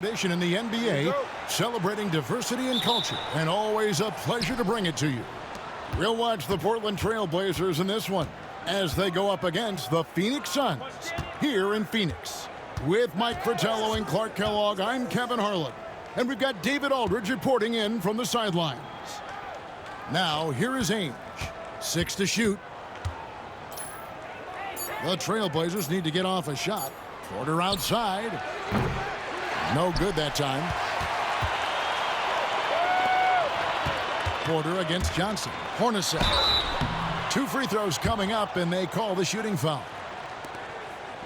Tradition in the NBA, celebrating diversity and culture, and always a pleasure to bring it to you. We'll watch the Portland Trailblazers in this one as they go up against the Phoenix Suns here in Phoenix. With Mike Fratello and Clark Kellogg, I'm Kevin Harlan, and we've got David Aldridge reporting in from the sidelines. Now, here is Ainge. 6 to shoot. The Trailblazers need to get off a shot. Porter outside. No good that time. Porter against Johnson. Hornacek. 2 free throws coming up, and they call the shooting foul.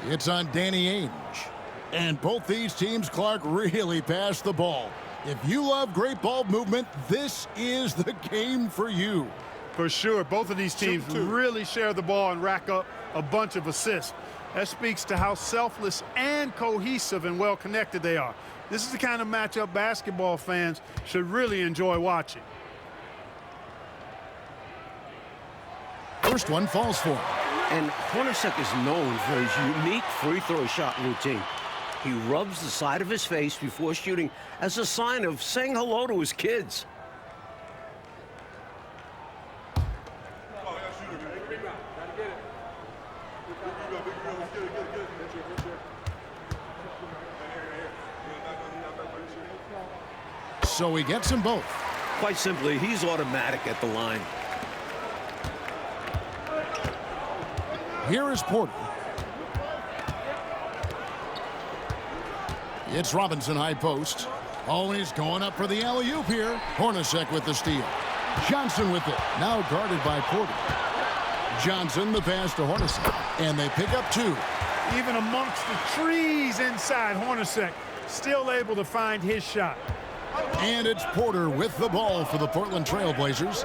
It's on Danny Ainge. And both these teams, Clark, really pass the ball. If you love great ball movement, this is the game for you. For sure. Both of these teams really share the ball and rack up a bunch of assists. That speaks to how selfless and cohesive and well-connected they are. This is the kind of matchup basketball fans should really enjoy watching. First one falls for him. And Hornacek is known for his unique free throw shot routine. He rubs the side of his face before shooting as a sign of saying hello to his kids. So he gets them both. Quite simply, he's automatic at the line. Here is Porter. It's Robinson high post. Oh, he's going up for the alley-oop here. Hornacek with the steal. Johnson with it. Now guarded by Porter. Johnson the pass to Hornacek. And they pick up 2. Even amongst the trees inside, Hornacek still able to find his shot. And it's Porter with the ball for the Portland Trailblazers.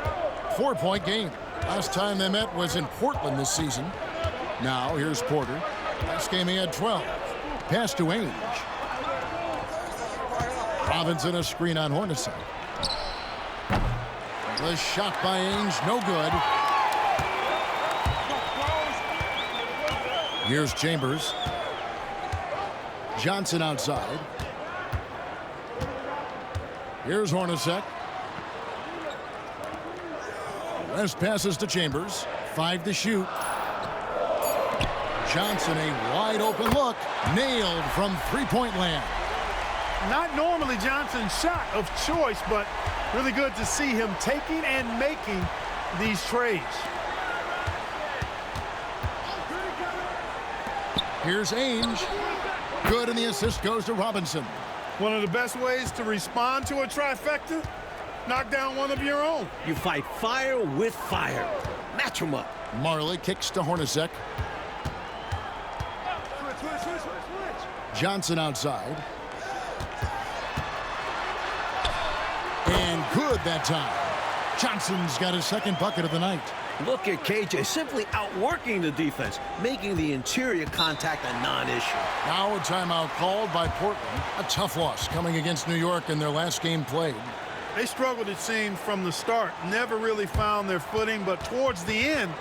4-point game. Last time they met was in Portland this season. Now here's Porter. Last game he had 12. Pass to Ainge. Robinson a screen on Hornacek. The shot by Ainge, no good. Here's Chambers. Johnson outside. Here's Hornacek. West passes to Chambers. 5 to shoot. Johnson, a wide open look. Nailed from three-point land. Not normally Johnson's shot of choice, but really good to see him taking and making these trades. Here's Ainge. Good, and the assist goes to Robinson. One of the best ways to respond to a trifecta, knock down one of your own. You fight fire with fire. Match them up. Marley kicks to Hornacek. Johnson outside. And good that time. Johnson's got his second bucket of the night. Look at KJ simply outworking the defense, making the interior contact a non-issue. Now a timeout called by Portland. A tough loss coming against New York in their last game played. They struggled, it seemed, from the start. Never really found their footing, but towards the end,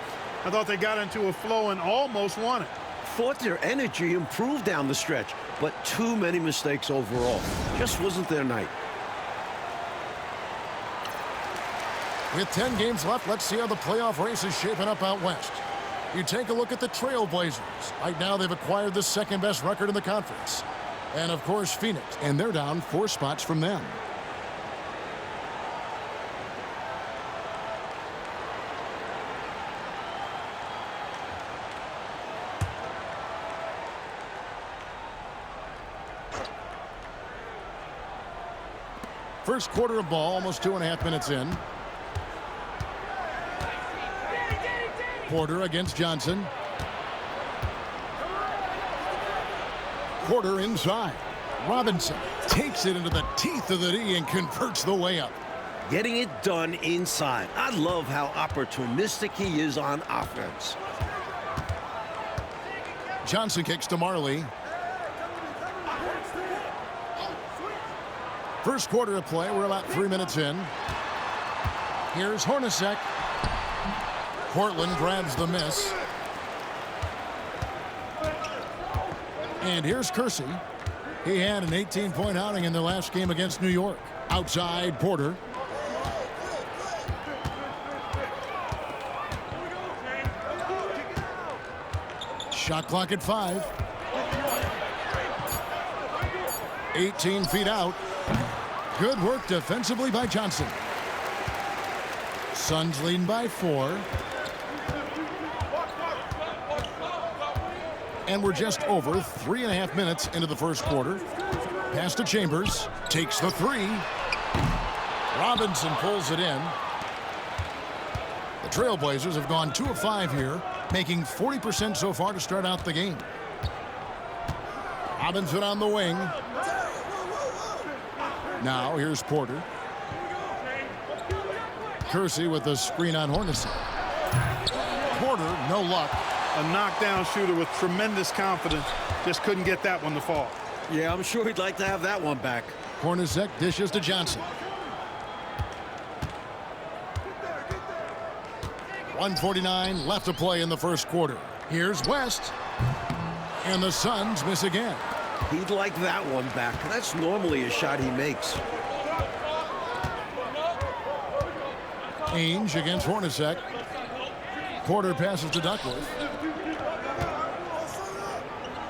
I thought they got into a flow and almost won it. Thought their energy improved down the stretch, but too many mistakes overall. Just wasn't their night. With 10 games left, let's see how the playoff race is shaping up out west. You take a look at the Trailblazers. Right now, they've acquired the second-best record in the conference. And, of course, Phoenix. And they're down 4 spots from them. First quarter of ball, almost 2.5 minutes in. Porter against Johnson. Porter inside. Robinson takes it into the teeth of the D and converts the layup. Getting it done inside. I love how opportunistic he is on offense. Johnson kicks to Marley. First quarter of play, we're about 3 minutes in. Here's Hornacek. Portland grabs the miss. And here's Kersey. He had an 18-point outing in their last game against New York. Outside, Porter. Shot clock at 5. 18 feet out. Good work defensively by Johnson. Suns leading by 4. And we're just over 3.5 minutes into the first quarter. Pass to Chambers. Takes the 3. Robinson pulls it in. The Trailblazers have gone 2 of 5 here, making 40% so far to start out the game. Robinson on the wing. Now here's Porter. Kersey with the screen on Hornacek. Porter, no luck. A knockdown shooter with tremendous confidence. Just couldn't get that one to fall. Yeah, I'm sure he'd like to have that one back. Hornacek dishes to Johnson. 1:49 left to play in the first quarter. Here's West. And the Suns miss again. He'd like that one back. That's normally a shot he makes. Ainge against Hornacek. Porter passes to Duckworth.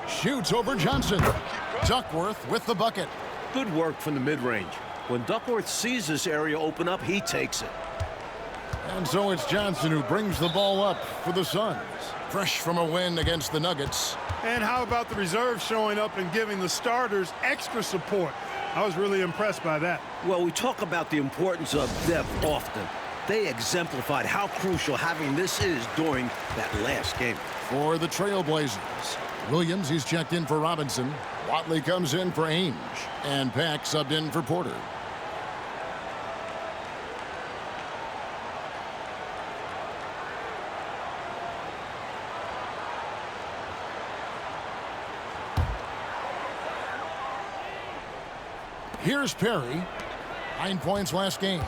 Shoots over Johnson. Duckworth with the bucket. Good work from the mid-range. When Duckworth sees this area open up, he takes it. And so it's Johnson who brings the ball up for the Suns. Fresh from a win against the Nuggets. And how about the reserves showing up and giving the starters extra support? I was really impressed by that. Well, we talk about the importance of depth often. They exemplified how crucial having this is during that last game. For the Trailblazers, Williams, he's checked in for Robinson. Watley comes in for Ainge. And Pack subbed in for Porter. Here's Perry. 9 points last game.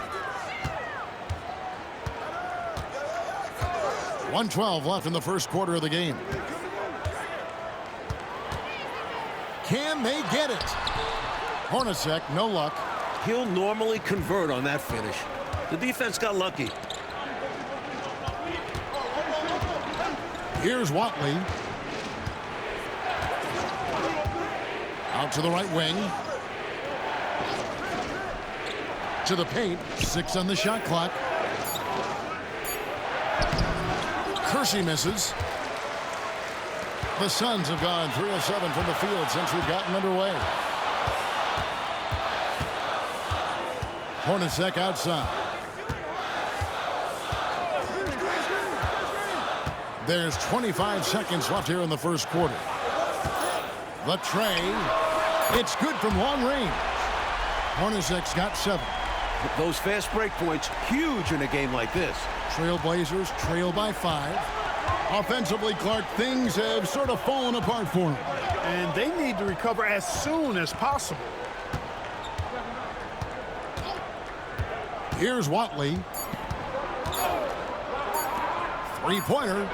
1:12 left in the first quarter of the game. Can they get it? Hornacek, no luck. He'll normally convert on that finish. The defense got lucky. Here's Watley. Out to the right wing. To the paint. 6 on the shot clock. Kersey misses. The Suns have gone 3 of 7 from the field since we've gotten underway. Hornacek outside. There's 25 seconds left here in the first quarter. The tray. It's good from long range. Hornacek's got 7. Those fast break points, huge in a game like this. Trailblazers trail by 5. Offensively, Clark, things have sort of fallen apart for them. And they need to recover as soon as possible. Here's Watley. 3-pointer.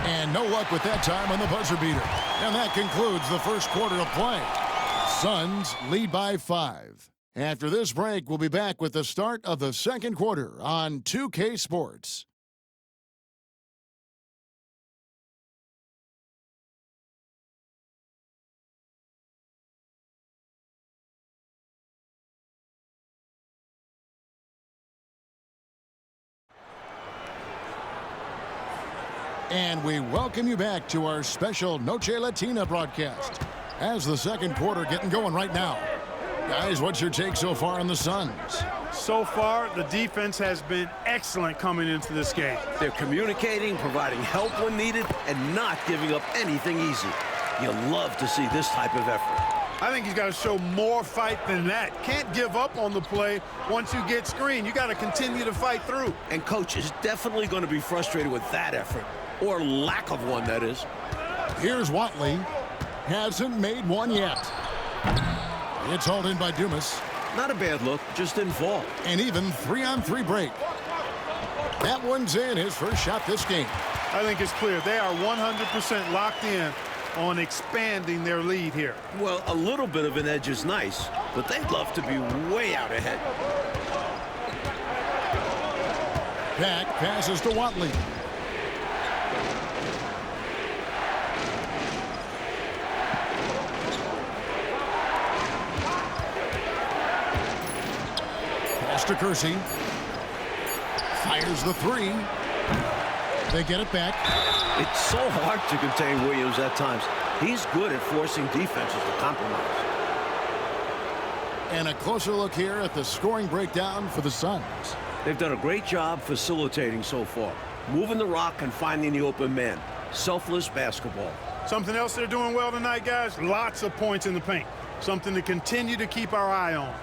And no luck with that time on the buzzer beater. And that concludes the first quarter of play. Suns lead by 5. After this break, we'll be back with the start of the second quarter on 2K Sports. And we welcome you back to our special Noche Latina broadcast. As the second quarter getting going right now. Guys, what's your take so far on the Suns? So far, the defense has been excellent coming into this game. They're communicating, providing help when needed, and not giving up anything easy. You love to see this type of effort. I think he's got to show more fight than that. Can't give up on the play once you get screened. You got to continue to fight through. And coach is definitely going to be frustrated with that effort, or lack of one, that is. Here's Watley. Hasn't made one yet. It's hauled in by Dumas. Not a bad look, just didn't fall. And even 3-on-3 break. That one's in, his first shot this game. I think it's clear they are 100% locked in on expanding their lead here. Well, a little bit of an edge is nice, but they'd love to be way out ahead. Pack passes to Watley. Pass to Kersey. Fires the three. They get it back. It's so hard to contain Williams at times. He's good at forcing defenses to compromise. And a closer look here at the scoring breakdown for the Suns. They've done a great job facilitating so far, moving the rock and finding the open man. Selfless basketball. Something else they're doing well tonight, guys, lots of points in the paint. Something to continue to keep our eye on.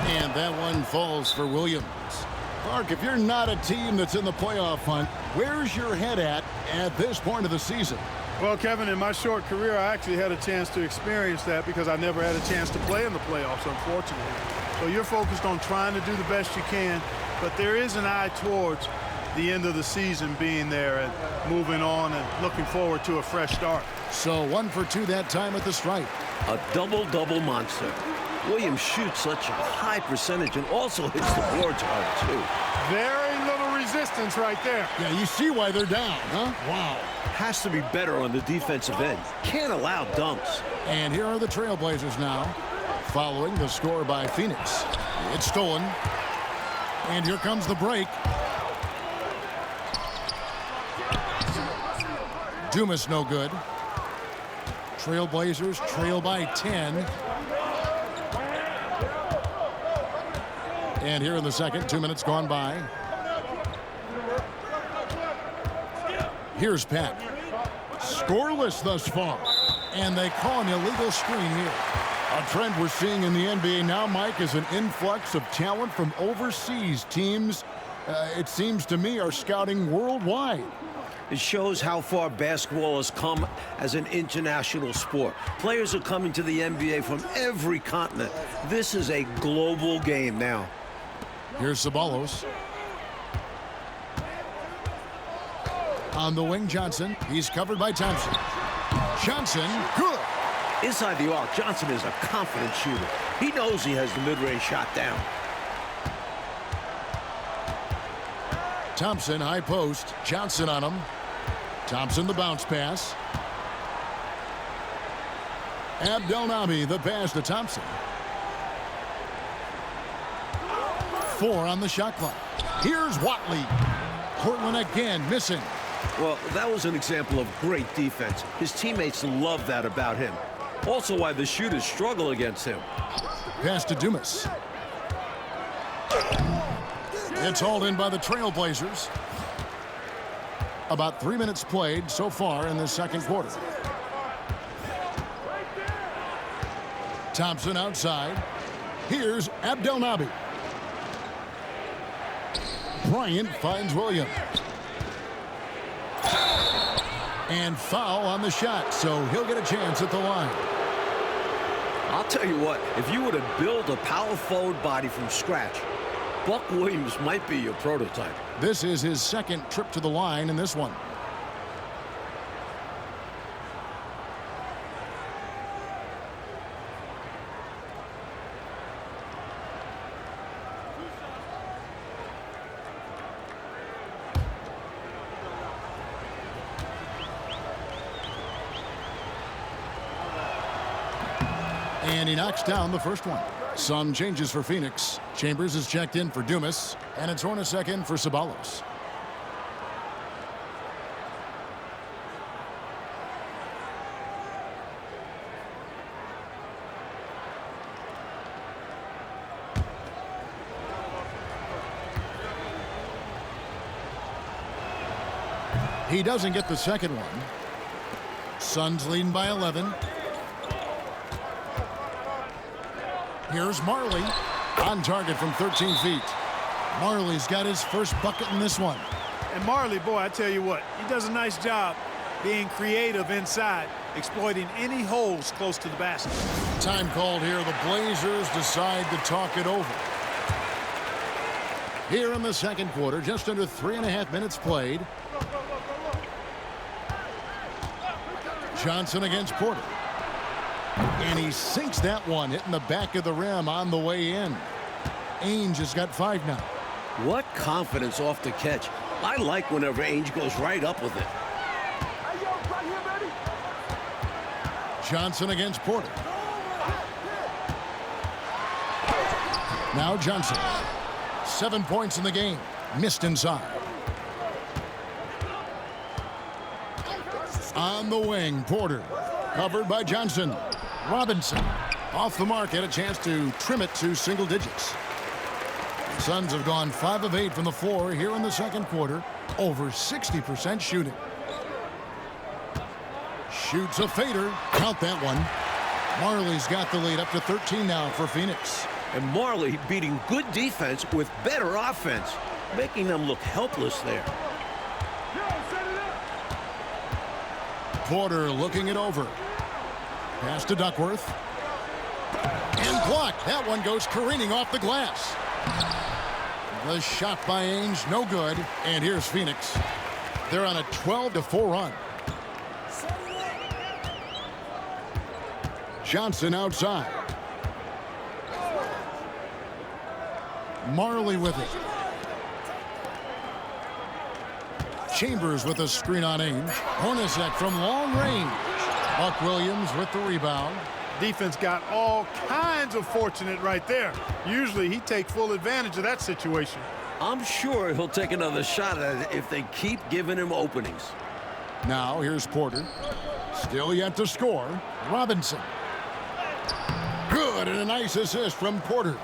And that one falls for Williams. Clark, if you're not a team that's in the playoff hunt, where's your head at this point of the season? Well, Kevin, in my short career, I actually had a chance to experience that because I never had a chance to play in the playoffs, unfortunately. So you're focused on trying to do the best you can, but there is an eye towards the end of the season being there and moving on and looking forward to a fresh start. So 1 for 2 that time at the stripe. A double-double monster. Williams shoots such a high percentage and also hits the boards hard, too. Very little resistance right there. Yeah, you see why they're down, huh? Wow. Has to be better on the defensive end. Can't allow dunks. And here are the Trailblazers now, following the score by Phoenix. It's stolen. And here comes the break. Dumas no good. Trailblazers trail by 10. And here in the second, 2 minutes gone by. Here's Pat. Scoreless thus far. And they call an illegal screen here. A trend we're seeing in the NBA now, Mike, is an influx of talent from overseas teams. It seems to me are scouting worldwide. It shows how far basketball has come as an international sport. Players are coming to the NBA from every continent. This is a global game now. Here's Ceballos. On the wing, Johnson. He's covered by Thompson. Johnson, good. Inside the arc, Johnson is a confident shooter. He knows he has the mid-range shot down. Thompson, high post. Johnson on him. Thompson, the bounce pass. Abdelnaby, the pass to Thompson. 4 on the shot clock. Here's Watley. Portland again missing. Well, that was an example of great defense. His teammates love that about him. Also why the shooters struggle against him. Pass to Dumas. It's hauled in by the Trailblazers. About 3 minutes played so far in the second quarter. Thompson outside. Here's Abdelnaby. Bryant finds Williams. And foul on the shot, so he'll get a chance at the line. I'll tell you what, if you were to build a power forward body from scratch, Buck Williams might be your prototype. This is his second trip to the line in this one. And he knocks down the first one. Some changes for Phoenix. Chambers is checked in for Dumas, and it's Hornacek in for Ceballos. He doesn't get the second one. Suns leading by 11. Here's Marley on target from 13 feet. Marley's got his first bucket in this one. And Marley, boy, I tell you what, he does a nice job being creative inside, exploiting any holes close to the basket. Time called here. The Blazers decide to talk it over. Here in the second quarter, just under 3.5 minutes played. Johnson against Porter. And he sinks that one, hitting the back of the rim on the way in. Ainge has got 5 now. What confidence off the catch. I like whenever Ainge goes right up with it. Johnson against Porter. Now Johnson. 7 points in the game. Missed inside. On the wing, Porter. Covered by Johnson. Robinson. Off the mark. Had a chance to trim it to single digits. Suns have gone 5 of 8 from the floor here in the second quarter. Over 60% shooting. Shoots a fader. Count that one. Marley's got the lead up to 13 now for Phoenix. And Marley beating good defense with better offense, making them look helpless there. Porter looking it over. Pass to Duckworth. And blocked. That one goes careening off the glass. The shot by Ainge, no good. And here's Phoenix. They're on a 12-4 run. Johnson outside. Marley with it. Chambers with a screen on Ainge. Hornacek from long range. Buck Williams with the rebound. Defense got all kinds of fortunate right there. Usually he takes full advantage of that situation. I'm sure he'll take another shot at it if they keep giving him openings. Now here's Porter. Still yet to score. Robinson. Good, and a nice assist from Porter.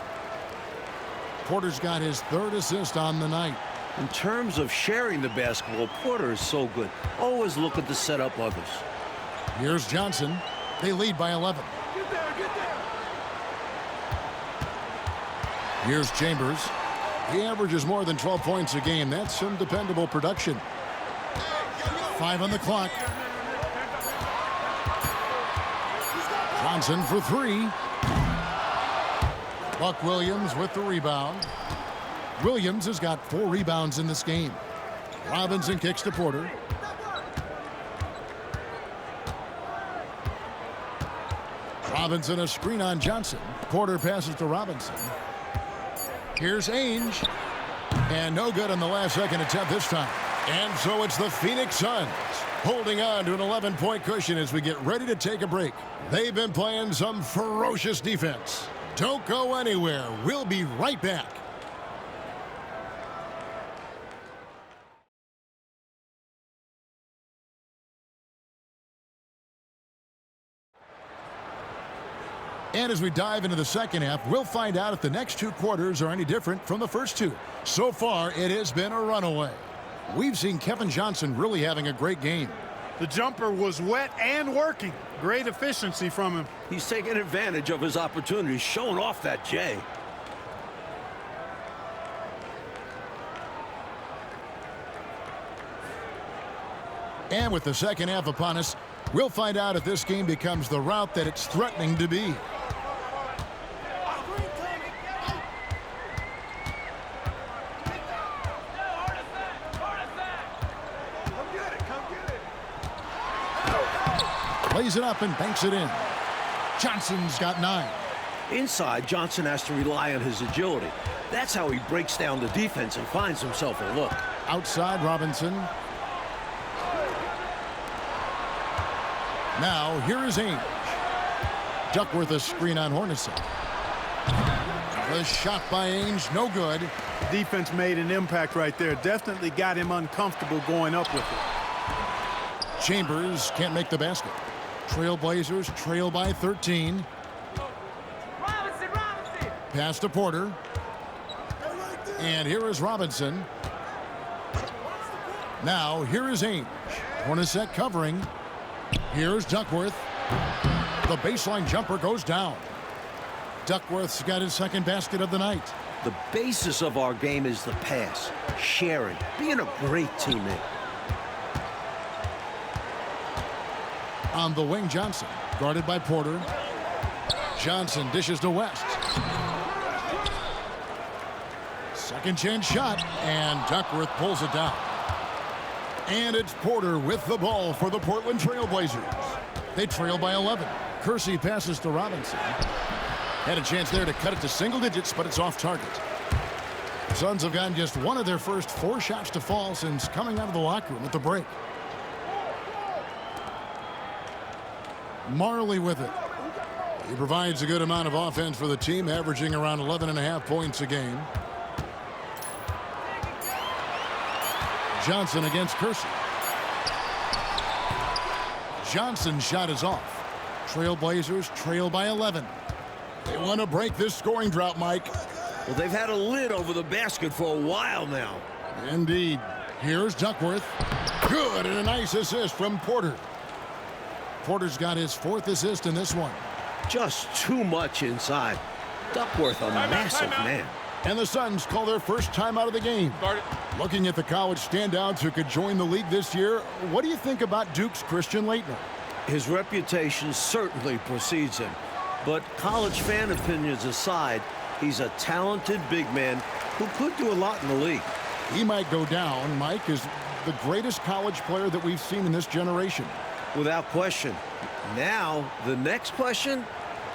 Porter's got his 3rd assist on the night. In terms of sharing the basketball, Porter is so good. Always looking to set up others. Here's Johnson. They lead by 11. Here's Chambers. He averages more than 12 points a game. That's some dependable production. 5 on the clock. Johnson for 3. Buck Williams with the rebound. Williams has got 4 rebounds in this game. Robinson kicks to Porter. Robinson a screen on Johnson. Porter passes to Robinson. Here's Ainge. And no good on the last second attempt this time. And so it's the Phoenix Suns holding on to an 11-point cushion as we get ready to take a break. They've been playing some ferocious defense. Don't go anywhere. We'll be right back. And as we dive into the second half, we'll find out if the next 2 quarters are any different from the first 2. So far, it has been a runaway. We've seen Kevin Johnson really having a great game. The jumper was wet and working. Great efficiency from him. He's taking advantage of his opportunities, showing off that J. And with the second half upon us, we'll find out if this game becomes the route that it's threatening to be. Plays it up and banks it in. Johnson's got 9. Inside, Johnson has to rely on his agility. That's how he breaks down the defense and finds himself a look. Outside, Robinson. Now, here is Ainge. Duckworth a screen on Hornacek. The shot by Ainge, no good. Defense made an impact right there. Definitely got him uncomfortable going up with it. Chambers can't make the basket. Trailblazers trail by 13. Robinson. Pass to Porter. And here is Robinson. Now, here is Ainge. Hornacek covering. Here's Duckworth. The baseline jumper goes down. Duckworth's got his 2nd basket of the night. The basis of our game is the pass, sharing, being a great teammate. On the wing, Johnson, guarded by Porter. Johnson dishes to West. Second chance shot, and Duckworth pulls it down. And it's Porter with the ball for the Portland Trailblazers. They trail by 11. Kersey passes to Robinson. Had a chance there to cut it to single digits, but it's off target. Suns have gotten just one of their first 4 shots to fall since coming out of the locker room at the break. Marley with it. He provides a good amount of offense for the team, averaging around 11.5 points a game. Johnson against Kersey. Johnson's shot is off. Trailblazers trail by 11. They want to break this scoring drought, Mike. Well, they've had a lid over the basket for a while now. Indeed. Here's Duckworth. Good, and a nice assist from Porter. Porter's got his 4th assist in this one. Just too much inside. Duckworth, a massive man. And the Suns call their first time out of the game. Looking at the college standouts who could join the league this year, what do you think about Duke's Christian Laettner? His reputation certainly precedes him. But college fan opinions aside, he's a talented big man who could do a lot in the league. He might go down, Mike, as the greatest college player that we've seen in this generation. Without question. Now, the next question,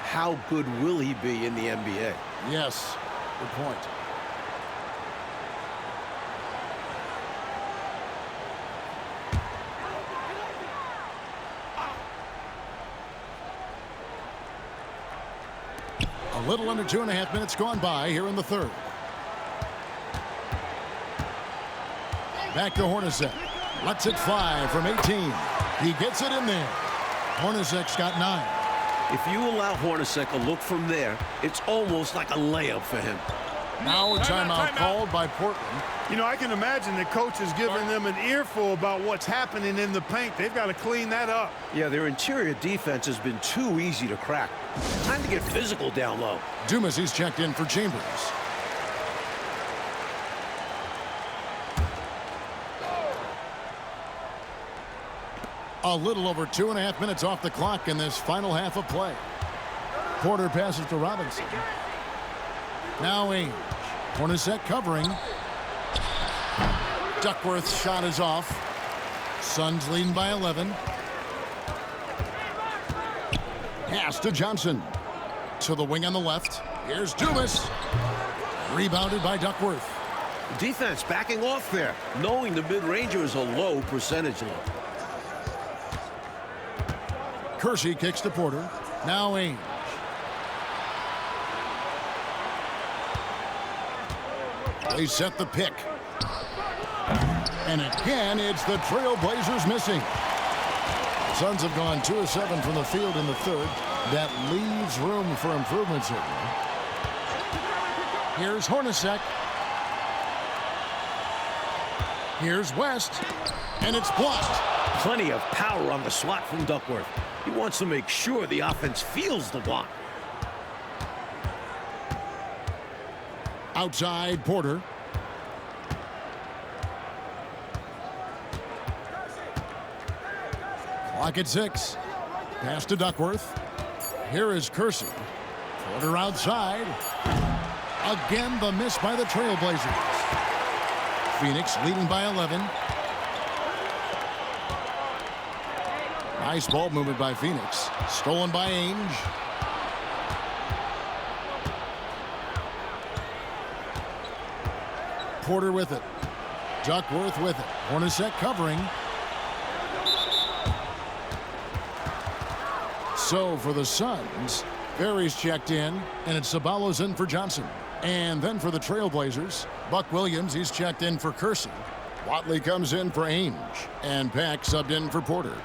how good will he be in the NBA? Yes, good point. A little under 2.5 minutes gone by here in the third. Back to Hornacek. Lets it fly from 18. He gets it in there. Hornacek's got 9. If you allow Hornacek a look from there, it's almost like a layup for him. Now a timeout called by Portland. You know, I can imagine the coach is giving them an earful about what's happening in the paint. They've got to clean that up. Yeah, their interior defense has been too easy to crack. Time to get physical down low. Dumas, he's checked in for Chambers. A little over 2.5 minutes off the clock in this final half of play. Porter passes to Robinson. Now Ainge. Hornacek covering. Duckworth's shot is off. Suns leading by 11. Pass to Johnson. To the wing on the left. Here's Dumas. Rebounded by Duckworth. Defense backing off there, knowing the mid-ranger is a low percentage look. Kersey kicks to Porter. Now Ainge. They set the pick. And again, it's the Trailblazers missing. Suns have gone 2 of 7 from the field in the third. That leaves room for improvements here. Here's Hornacek. Here's West. And it's blocked. Plenty of power on the swat from Duckworth. He wants to make sure the offense feels the block. Outside, Porter. Clock at 6. Pass to Duckworth. Here is Kersey. Porter outside. Again, the miss by the Trailblazers. Phoenix leading by 11. Nice ball movement by Phoenix. Stolen by Ainge. Porter with it. Duckworth with it. Hornacek covering. So for the Suns, Berry's checked in, and it's Ceballos in for Johnson. And then for the Trailblazers, Buck Williams, he's checked in for Kersey. Watley comes in for Ainge, and Pack subbed in for Porter.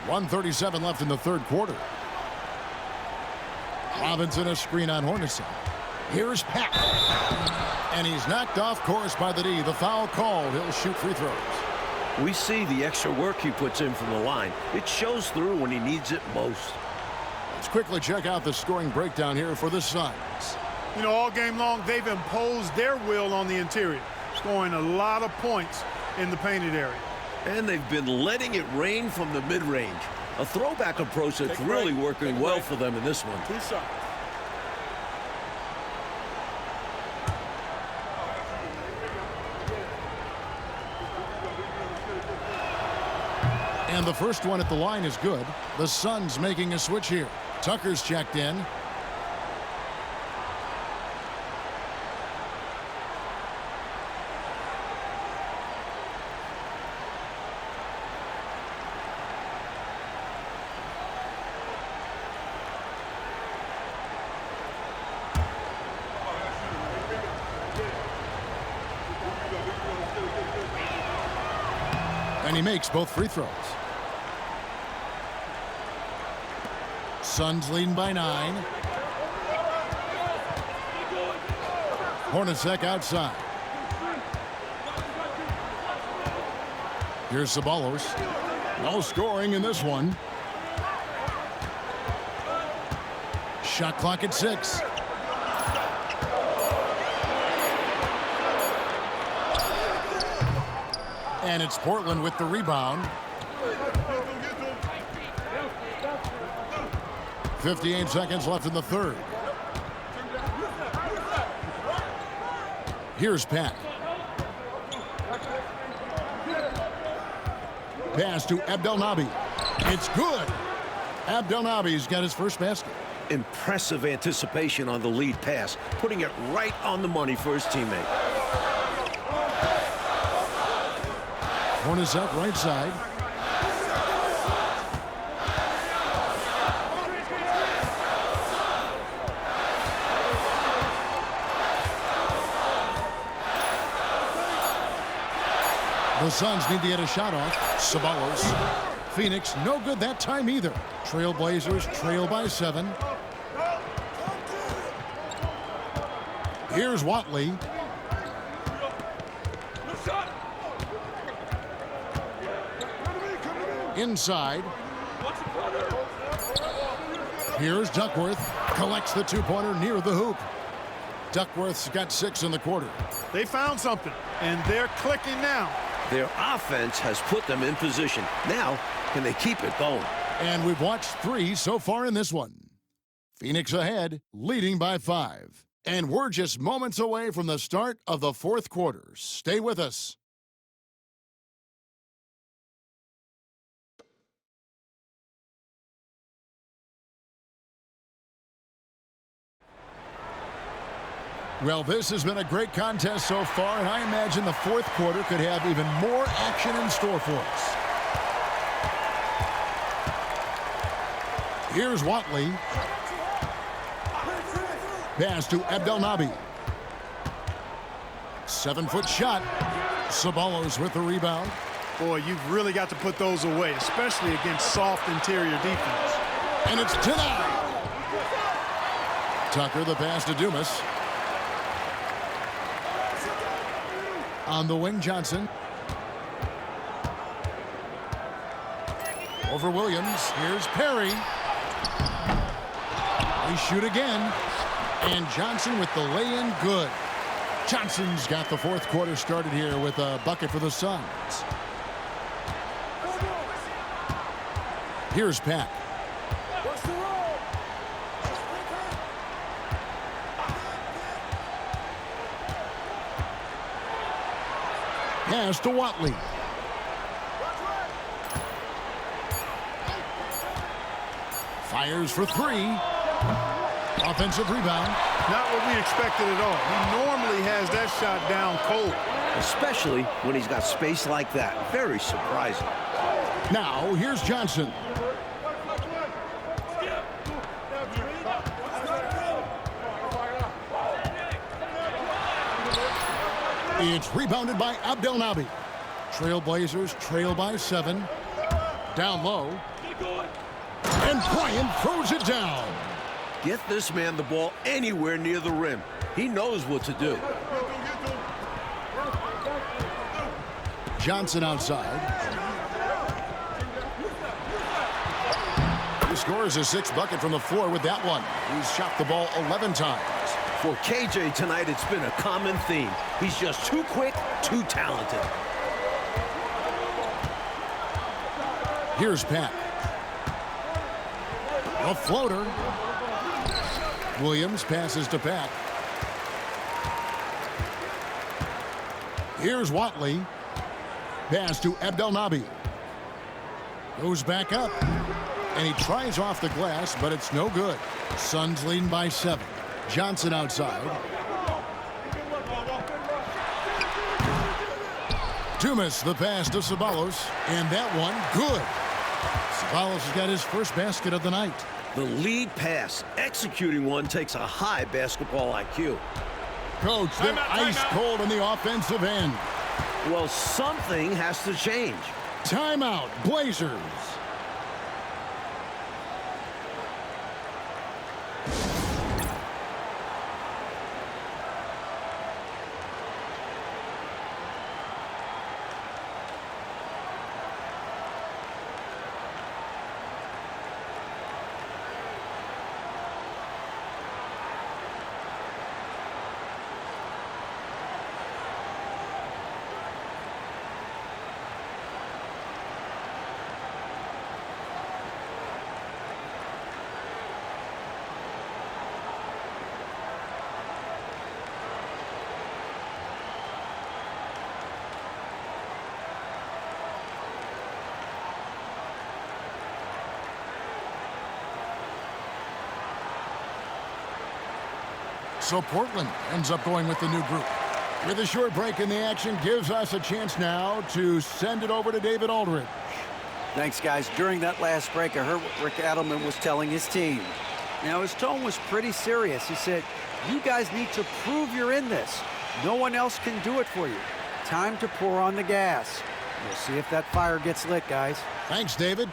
.137 left in the third quarter. Robinson a screen on Hornacek. Here's Pack. And he's knocked off course by the D. The foul called. He'll shoot free throws. We see the extra work he puts in from the line. It shows through when he needs it most. Let's quickly check out the scoring breakdown here for the Suns. You know, all game long, they've imposed their will on the interior. scoring a lot of points in the painted area. And they've been letting it rain from the mid-range. A throwback approach that's really working well for them in this one. And the first one at the line is good. The Suns making a switch here. Tucker's checked in. And he makes both free throws. Suns leading by 9. Hornacek outside. Here's Ceballos. No scoring in this one. Shot clock at 6. And it's Portland with the rebound. 58 seconds left in the third. Here's Pat. Pass to Abdelnaby. It's good. Abdelnaby's got his first basket. Impressive anticipation on the lead pass, putting it right on the money for his teammate. Hornacek right side. The Suns need to get a shot off. Ceballos. Phoenix no good that time either. Trailblazers trail by 7. Here's Watley. Inside. Here's Duckworth. Collects the two-pointer near the hoop. Duckworth's got 6 in the quarter. They found something, and they're clicking now. Their offense has put them in position. Now, can they keep it going? And we've watched 3 so far in this one. Phoenix ahead, leading by 5. And we're just moments away from the start of the fourth quarter. Stay with us. Well, this has been a great contest so far, and I imagine the fourth quarter could have even more action in store for us. Here's Watley. Pass to Abdelnaby. 7-foot shot. Ceballos with the rebound. Boy, you've really got to put those away, especially against soft interior defense. And it's denied. Tucker the pass to Dumas. On the wing, Johnson. Over Williams. Here's Perry. They shoot again. And Johnson with the lay-in good. Johnson's got the fourth quarter started here with a bucket for the Suns. Here's Pat. Pass to Watley. Fires for 3. Offensive rebound. Not what we expected at all. He normally has that shot down cold. Especially when he's got space like that. Very surprising. Now, here's Johnson. It's rebounded by Abdelnaby. Trailblazers trail by 7. Down low. And Bryant throws it down. Get this man the ball anywhere near the rim. He knows what to do. Johnson outside. He scores a 6th bucket from the floor with that one. He's shot the ball 11 times. For KJ tonight, it's been a common theme. He's just too quick, too talented. Here's Pat. A floater. Williams passes to Pat. Here's Watley. Pass to Abdelnaby. Goes back up. And he tries off the glass, but it's no good. Suns leading by 7. Johnson outside. Tumas the pass to Ceballos. And that one, good. Ceballos has got his first basket of the night. The lead pass, executing one, takes a high basketball IQ. Coach, they're ice cold on the offensive end. Well, something has to change. Timeout, Blazers. So Portland ends up going with the new group. With a short break in the action, gives us a chance now to send it over to David Aldridge. Thanks, guys. During that last break, I heard what Rick Adelman was telling his team. Now, his tone was pretty serious. He said, you guys need to prove you're in this. No one else can do it for you. Time to pour on the gas. We'll see if that fire gets lit, guys. Thanks, David.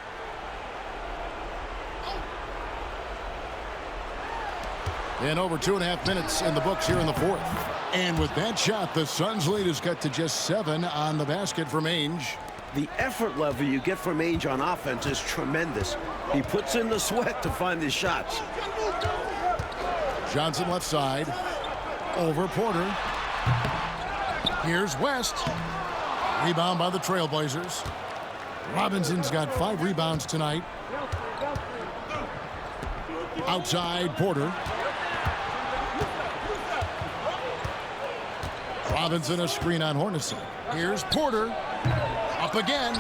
And over 2.5 minutes in the books here in the fourth. And with that shot, the Suns' lead is cut to just 7 on the basket from Ainge. The effort level you get from Ainge on offense is tremendous. He puts in the sweat to find his shots. Johnson left side. Over Porter. Here's West. Rebound by the Trailblazers. Robinson's got 5 rebounds tonight. Outside Porter. Robinson a screen on Hornacek. Here's Porter. Up again.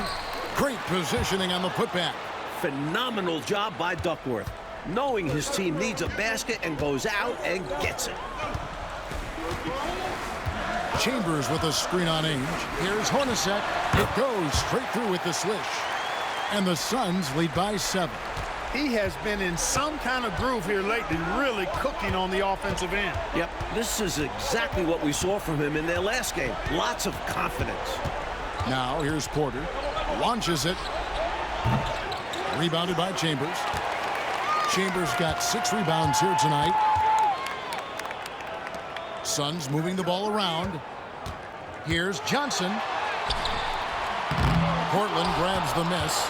Great positioning on the putback. Phenomenal job by Duckworth. Knowing his team needs a basket and goes out and gets it. Chambers with a screen on Ainge. Here's Hornacek. It goes straight through with the swish. And the Suns lead by 7. He has been in some kind of groove here lately, really cooking on the offensive end. Yep, this is exactly what we saw from him in their last game. Lots of confidence. Now here's Porter. Launches it. Rebounded by Chambers. Chambers got 6 rebounds here tonight. Suns moving the ball around. Here's Johnson. Portland grabs the miss.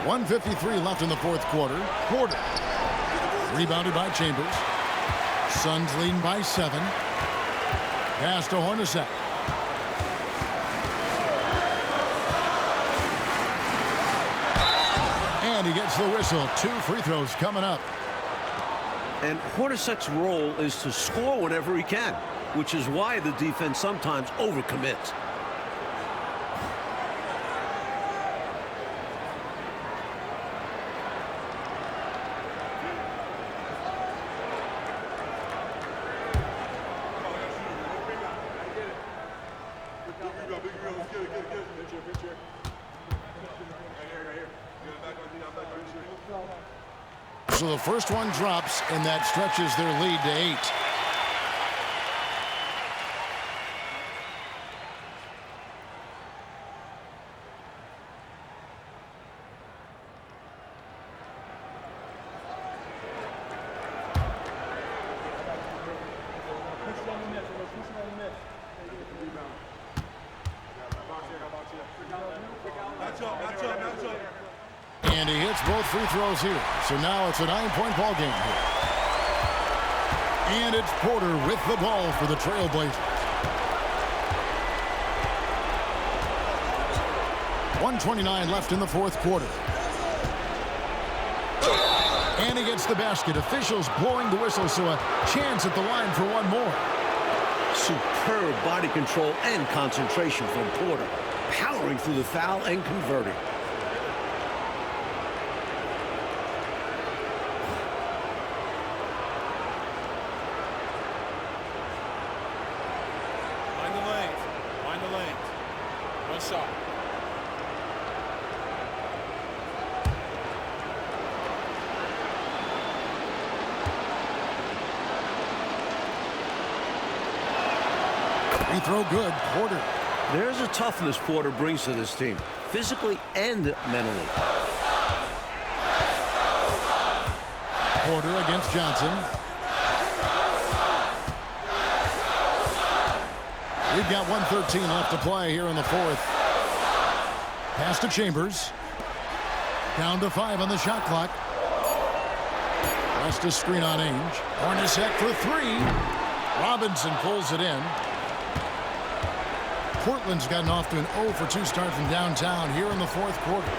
1:53 left in the fourth quarter. Porter. Rebounded by Chambers. Suns leading by 7. Pass to Hornacek. And he gets the whistle. 2 free throws coming up. And Hornacek's role is to score whenever he can, which is why the defense sometimes overcommits. So the first one drops, and that stretches their lead to 8. And he hits both free throws here. So now it's a 9-point ball game here. And it's Porter with the ball for the Trailblazers. 1:29 left in the fourth quarter. And he gets the basket. Officials blowing the whistle, so a chance at the line for one more. Superb body control and concentration from Porter, powering through the foul and converting. Mind the lanes. Mind the lanes. One shot. Free throw good. Porter. There's a toughness Porter brings to this team, physically and mentally. Porter against Johnson. We've got 1:13 left to play here in the fourth. Pass to Chambers. Down to 5 on the shot clock. Rest a screen on Ainge. Hornacek for 3. Robinson pulls it in. Portland's gotten off to an 0 for 2 start from downtown here in the fourth quarter.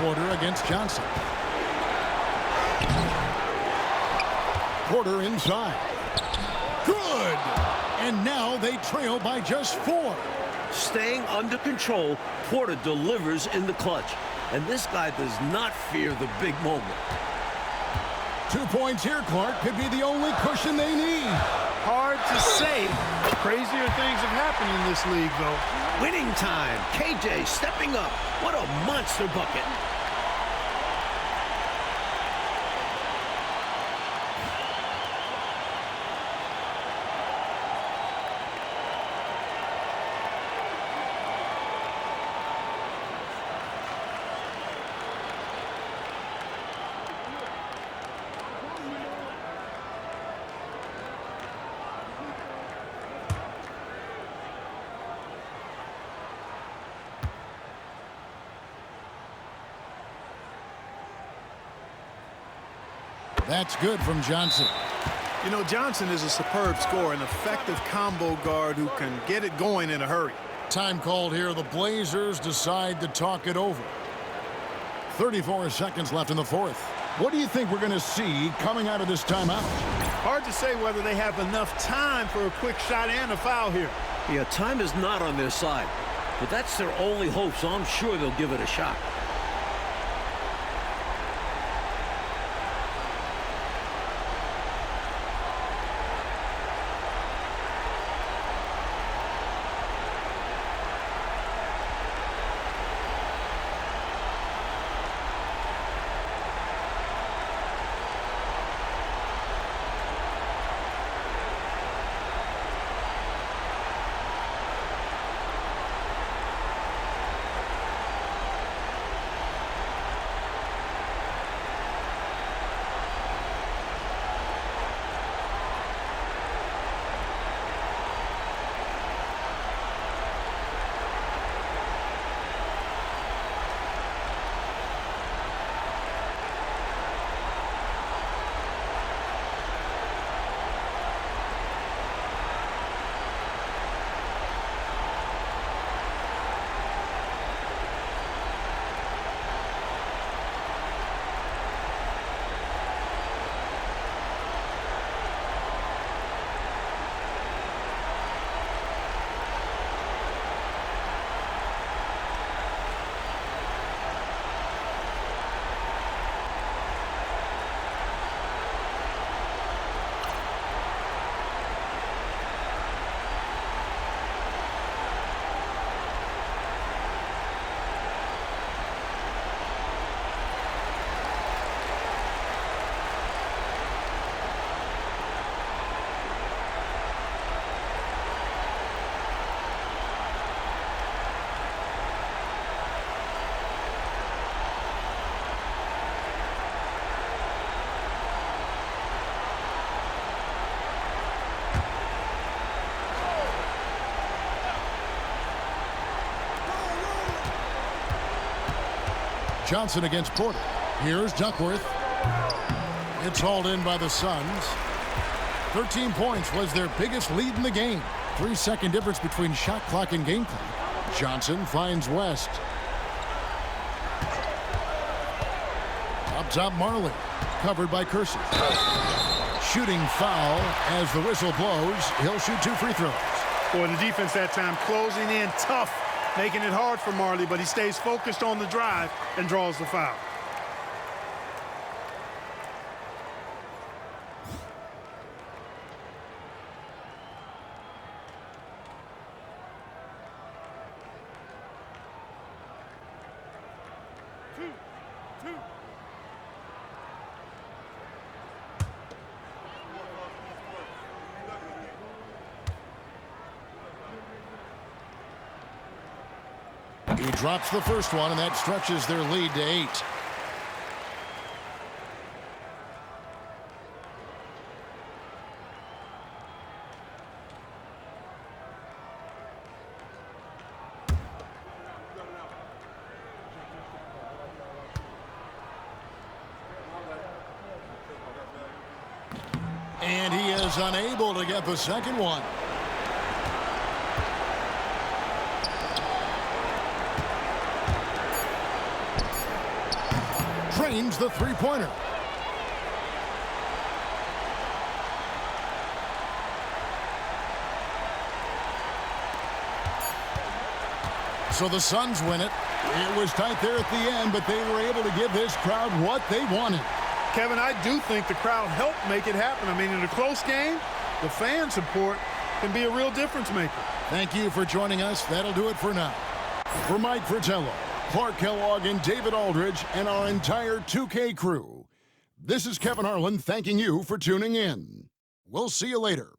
Porter against Johnson. Porter inside. Good! And now they trail by just 4. Staying under control, Porter delivers in the clutch. And this guy does not fear the big moment. 2 points here, Clark. Could be the only cushion they need. Hard to say. Crazier things have happened in this league, though. Winning time. KJ stepping up. What a monster bucket. That's good from Johnson. You know, Johnson is a superb scorer, an effective combo guard who can get it going in a hurry. Time called here. The Blazers decide to talk it over. 34 seconds left in the fourth. What do you think we're going to see coming out of this timeout? Hard to say whether they have enough time for a quick shot and a foul here. Yeah, time is not on their side. But that's their only hope, so I'm sure they'll give it a shot. Johnson against Porter. Here's Duckworth. It's hauled in by the Suns. 13 points was their biggest lead in the game. 3-second difference between shot clock and game clock. Johnson finds West. Up top, Marley. Covered by Kersey. Shooting foul as the whistle blows. He'll shoot 2 free throws. Boy, the defense that time closing in tough, making it hard for Marley, but he stays focused on the drive and draws the foul. He drops the first one, and that stretches their lead to 8. And he is unable to get the second one. Drains the three-pointer. So the Suns win it. It was tight there at the end, but they were able to give this crowd what they wanted. Kevin, I do think the crowd helped make it happen. I mean, in a close game, the fan support can be a real difference maker. Thank you for joining us. That'll do it for now. For Mike Fratello, Clark Kellogg, and David Aldridge, and our entire 2K crew, this is Kevin Harlan thanking you for tuning in. We'll see you later.